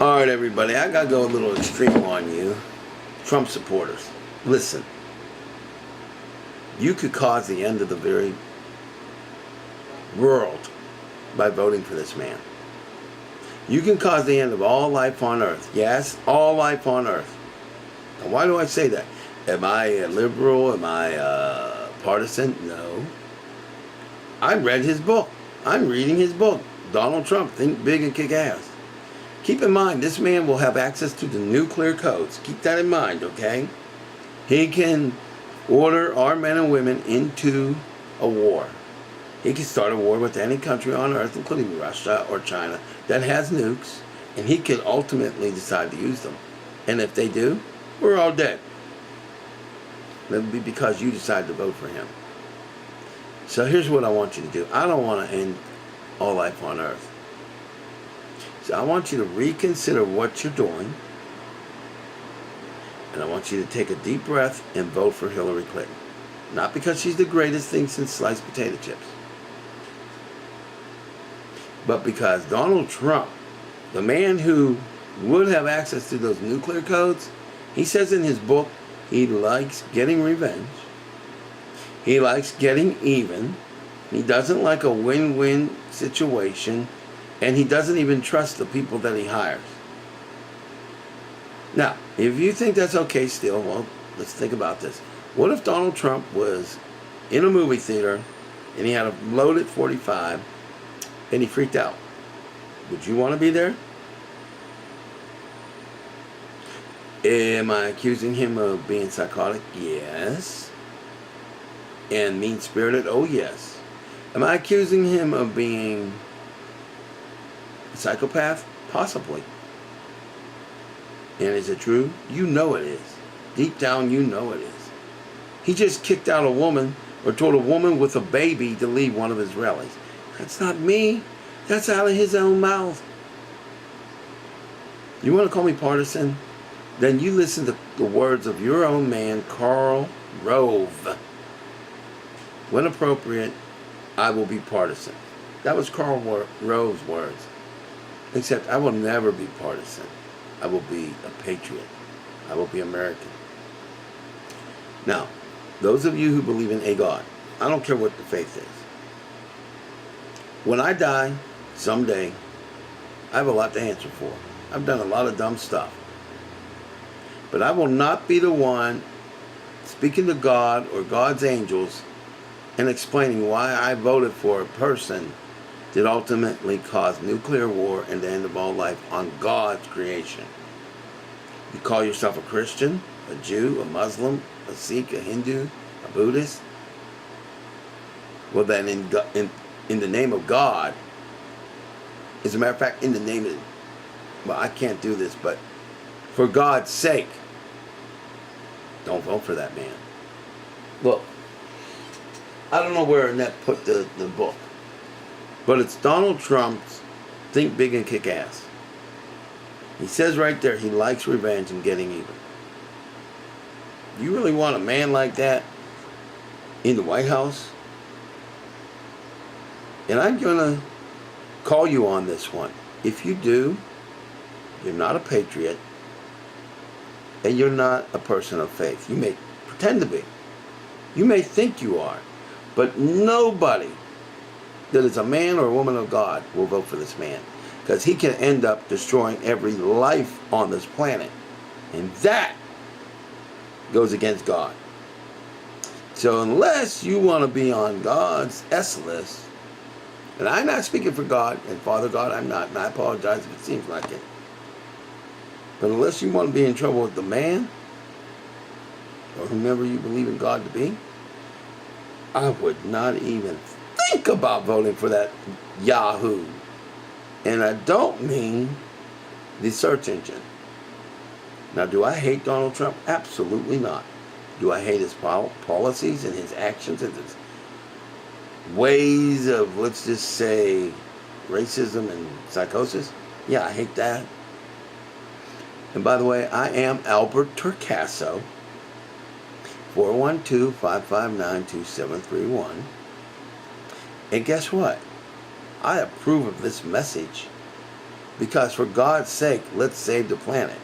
Alright everybody, I gotta go a little extreme on you. Trump supporters, listen. You could cause the end of the very world by voting for this man. You can cause the end of all life on earth. Yes, all life on earth. And why do I say that? Am I a liberal? Am I a partisan? No. I read his book. I'm reading his book. Donald Trump, Think Big and Kick Ass. Keep in mind, this man will have access to the nuclear codes. Keep that in mind, okay? He can order our men and women into a war. He can start a war with any country on earth, including Russia or China, that has nukes, and he could ultimately decide to use them. And if they do, we're all dead. It'll be because you decide to vote for him. So here's what I want you to do. I don't want to end all life on earth. So I want you to reconsider what you're doing, and I want you to take a deep breath and vote for Hillary Clinton. Not because she's the greatest thing since sliced potato chips, but because Donald Trump, the man who would have access to those nuclear codes, he says in his book he likes getting revenge. He likes getting even. He doesn't like a win-win situation. And he doesn't even trust the people that he hires. Now, if you think that's okay still, well, let's think about this. What if Donald Trump was in a movie theater and he had a loaded .45 and he freaked out? Would you want to be there? Am I accusing him of being psychotic? Yes. And mean-spirited? Oh, yes. Am I accusing him of being a psychopath? Possibly. And is it true? You know it is. Deep down, you know it is. He just kicked out a woman, or told a woman with a baby to leave one of his rallies. That's not me. That's out of his own mouth. You want to call me partisan? Then you listen to the words of your own man, Karl Rove. When appropriate, I will be partisan. That was Karl Rove's words. Except I will never be partisan. I will be a patriot. I will be American. Now, those of you who believe in a God, I don't care what the faith is. When I die, someday, I have a lot to answer for. I've done a lot of dumb stuff. But I will not be the one speaking to God or God's angels and explaining why I voted for a person that ultimately caused nuclear war and the end of all life on God's creation. You call yourself a Christian, a Jew, a Muslim, a Sikh, a Hindu, a Buddhist? Well then, in the name of God, as a matter of fact, in the name of, well, I can't do this, but for God's sake, don't vote for that man. Look, I don't know where Annette put the book, but it's Donald Trump's Think Big and Kick Ass. He says right there he likes revenge and getting even. You really want a man like that in the White House? And I'm going to call you on this one. If you do, you're not a patriot, and you're not a person of faith. You may pretend to be. You may think you are. But nobody that is a man or a woman of God will vote for this man, because he can end up destroying every life on this planet, and that goes against God. So unless you want to be on God's S list, and I'm not speaking for God and Father God, I'm not, and I apologize if it seems like it, but unless you want to be in trouble with the man or whomever you believe in God to be, I would not even think about voting for that Yahoo. And I don't mean the search engine. Now, do I hate Donald Trump? Absolutely not. Do I hate his policies and his actions and his ways of, let's just say, racism and psychosis? Yeah, I hate that. And by the way, I am Albert Turcasso. 412-559-2731. And guess what? I approve of this message Because for God's sake, let's save the planet.